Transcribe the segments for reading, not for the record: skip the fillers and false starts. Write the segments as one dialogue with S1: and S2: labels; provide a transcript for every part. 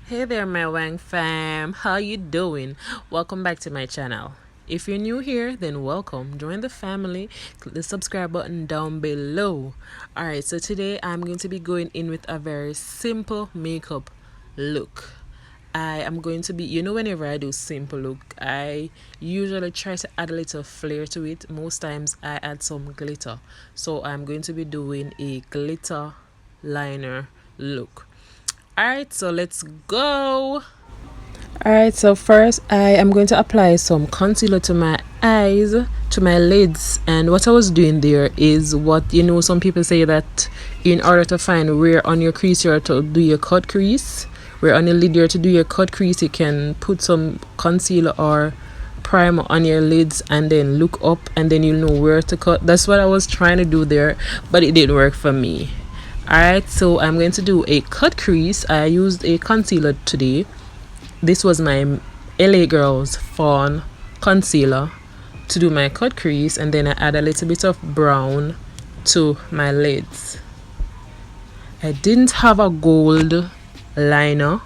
S1: Hey there, my Wang Fam. How you doing? Welcome back to my channel. If you're new here, then welcome. Join the family. Click the subscribe button down below. Alright, so today I'm going to be going in with a very simple makeup look. I am going to be, whenever I do simple look, I usually try to add a little flair to it. Most times I add some glitter. So I'm going to be doing a glitter liner look. Alright, so let's go. Alright, so first I am going to apply some concealer to my eyes, to my lids. And what I was doing there is what, some people say that in order to find where on your crease you are to do your cut crease, where on your lid you're to do your cut crease, you can put some concealer or primer on your lids and then look up and then you'll know where to cut. That's what I was trying to do there, but it didn't work for me. Alright, so I'm going to do a cut crease. I used a concealer today. This was my LA Girls Fawn concealer to do my cut crease, and then I add a little bit of brown to my lids. I didn't have a gold liner,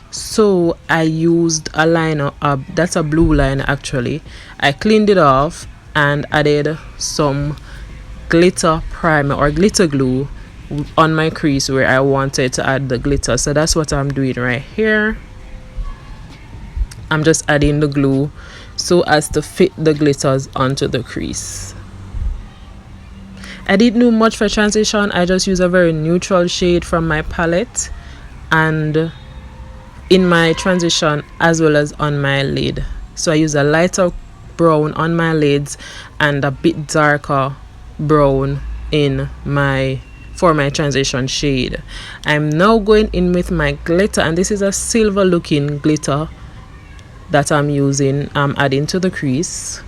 S1: so I used a liner, that's a blue liner actually. I cleaned it off and added some glitter primer or glitter glue on my crease where I wanted to add the glitter. So that's what I'm doing right here. I'm just adding the glue so as to fit the glitters onto the crease. I didn't do much for transition. I just used a very neutral shade from my palette and in my transition as well as on my lid. So I use a lighter brown on my lids and a bit darker brown for my transition shade. I'm now going in with my glitter, and this is a silver looking glitter that I'm using. I'm adding to the crease.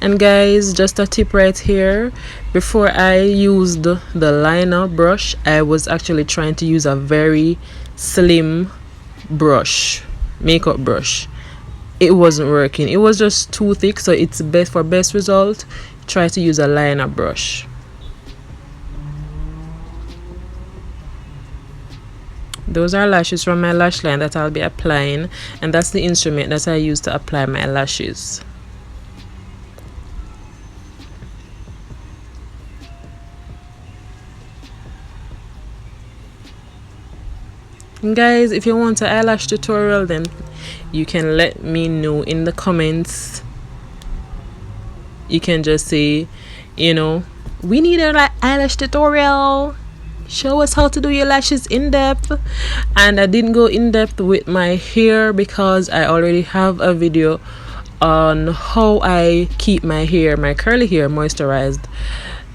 S1: And guys, just a tip right here, before I used the liner brush, I was actually trying to use a very slim brush, makeup brush. It wasn't working. It was just too thick, so it's best for best result, try to use a liner brush. Those are lashes from my lash line that I'll be applying, and that's the instrument that I use to apply my lashes. And guys, if you want an eyelash tutorial, then you can let me know in the comments. You can just say, we need an eyelash tutorial. Show us how to do your lashes in depth. And I didn't go in depth with my hair because I already have a video on how I keep my curly hair moisturized.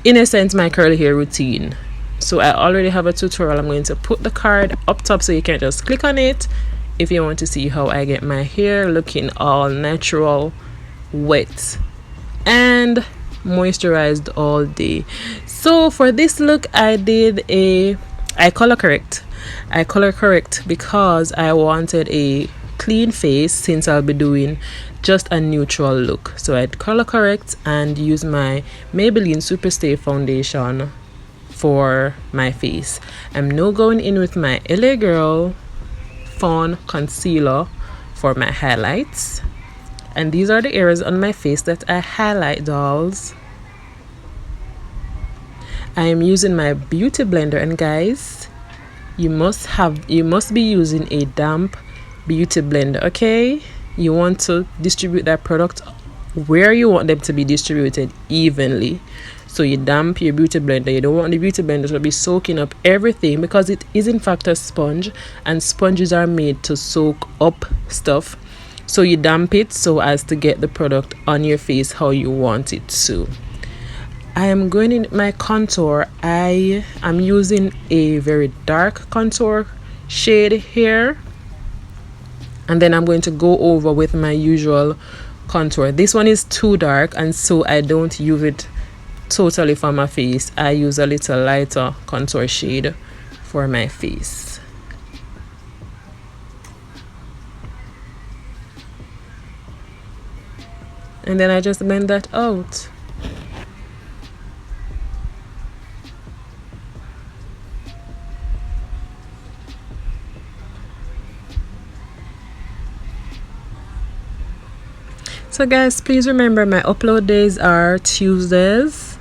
S1: In a sense, my curly hair routine. So I already have a tutorial. I'm going to put the card up top so you can just click on it if you want to see how I get my hair looking all natural, wet and moisturized all day. So for this look, I color correct because I wanted a clean face since I'll be doing just a neutral look. So I'd color correct and use my Maybelline Superstay foundation for my face. I'm now going in with my LA Girl Fawn concealer for my highlights, and these are the areas on my face that I highlight, dolls. I am using my beauty blender, and guys, you must be using a damp beauty blender, okay? You want to distribute that product where you want them to be distributed evenly. So you damp your beauty blender. You don't want the beauty blender to be soaking up everything because it is in fact a sponge, and sponges are made to soak up stuff. So you damp it so as to get the product on your face how you want it to. I am going in my contour. I am using a very dark contour shade here, and then I'm going to go over with my usual contour. This one is too dark, and so I don't use it totally for my face. I use a little lighter contour shade for my face. And then I just blend that out. So guys, please remember my upload days are Tuesdays,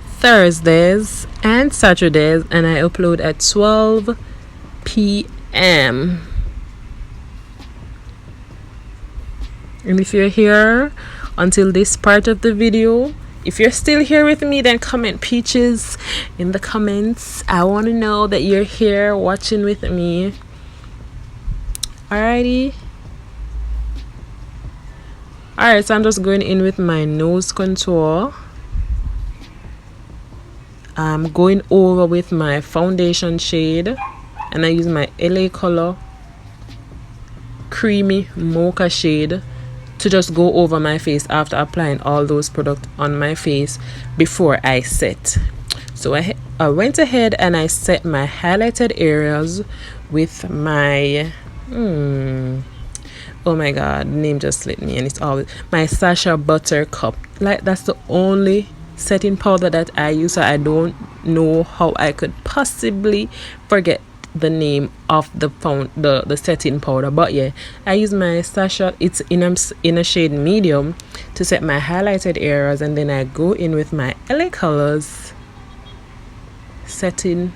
S1: Thursdays and Saturdays, and I upload at 12 p.m. And if you're here until this part of the video, if you're still here with me, then comment peaches in the comments. I want to know that you're here watching with me. Alrighty. Alright, so I'm just going in with my nose contour. I'm going over with my foundation shade, and I use my LA Color creamy mocha shade to just go over my face after applying all those products on my face before I set. So I went ahead and I set my highlighted areas with my oh my god, name just slipped me, and it's always my Sacha Buttercup. Like, that's the only setting powder that I use, so I don't know how I could possibly forget the name of the setting powder. But yeah, I use my Sacha. It's in a shade medium to set my highlighted areas, and then I go in with my LA Colors setting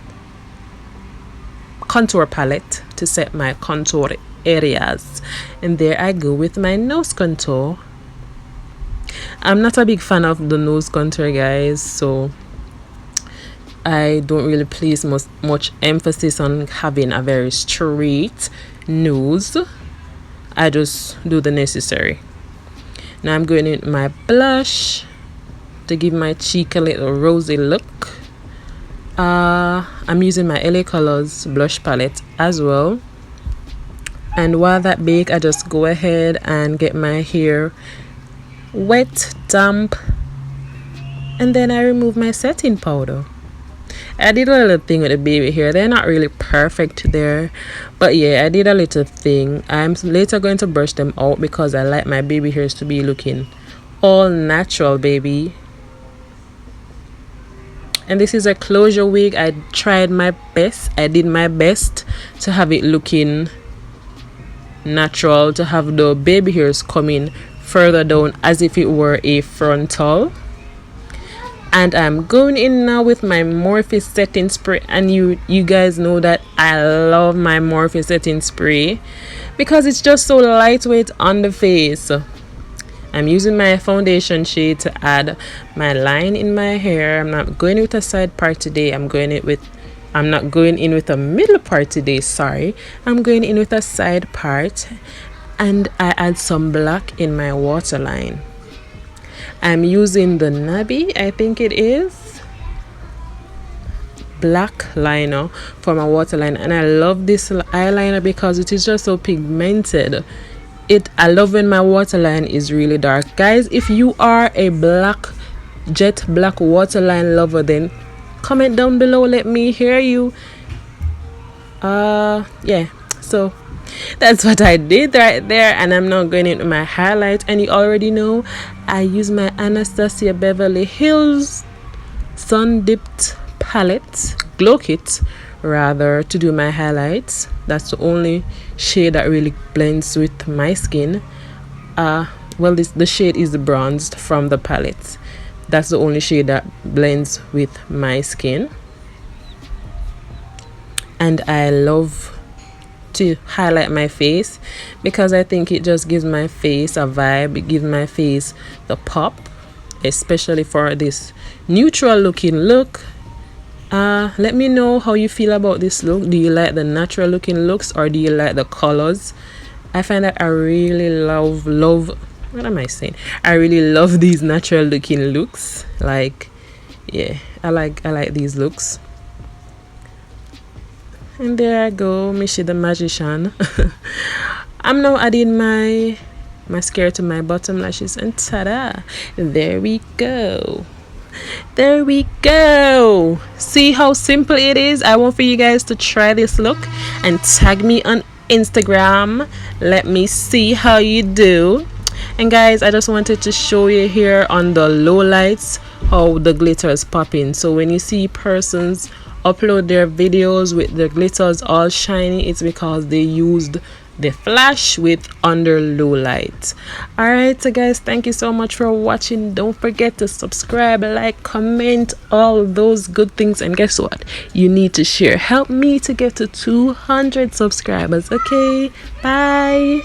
S1: contour palette to set my contour areas. And there I go with my nose contour. I'm not a big fan of the nose contour, guys, so I don't really place much emphasis on having a very straight nose. I just do the necessary. Now I'm going in with my blush to give my cheek a little rosy look. I'm using my LA Colors blush palette as well. And while that bakes, I just go ahead and get my hair wet, damp, and then I remove my setting powder. I did a little thing with the baby hair. They're not really perfect there, but yeah, I did a little thing. I'm later going to brush them out because I like my baby hairs to be looking all natural, baby. And this is a closure wig. I tried my best. I did my best to have it looking natural, to have the baby hairs coming further down as if it were a frontal. And I'm going in now with my Morphe setting spray, and you guys know that I love my Morphe setting spray because it's just so lightweight on the face. I'm using my foundation shade to add my line in my hair. I'm not going with a side part today. I'm not going in with a middle part today, sorry. I'm going in with a side part, and I add some black in my waterline. I'm using the Nabby, I think it is, black liner for my waterline, and I love this eyeliner because it is just so pigmented. I love when my waterline is really dark. Guys, if you are a jet black waterline lover, then comment down below, let me hear you. Yeah, so that's what I did right there, and I'm now going into my highlight. And you already know I use my Anastasia Beverly Hills Sundipped palette, Glowkit rather, to do my highlights. That's the only shade that really blends with my skin. Well, the shade is bronzed from the palette. That's the only shade that blends with my skin. And I love to highlight my face because I think it just gives my face a vibe. It gives my face the pop, especially for this neutral looking look. Let me know how you feel about this look. Do you like the natural looking looks, or do you like the colors? I find that I really love what am I saying? I really love these natural looking looks. Like, yeah, I like these looks. And there I go, Mishi the magician. I'm now adding my mascara to my bottom lashes, and ta-da, there we go. There we go. See how simple it is? I want for you guys to try this look and tag me on Instagram. Let me see how you do. And guys, I just wanted to show you here on the low lights how the glitter is popping. So when you see persons upload their videos with the glitters all shiny, it's because they used the flash with under low light. Alright, so guys, thank you so much for watching. Don't forget to subscribe, like, comment, all those good things, and guess what, you need to share. Help me to get to 200 subscribers. Okay, bye.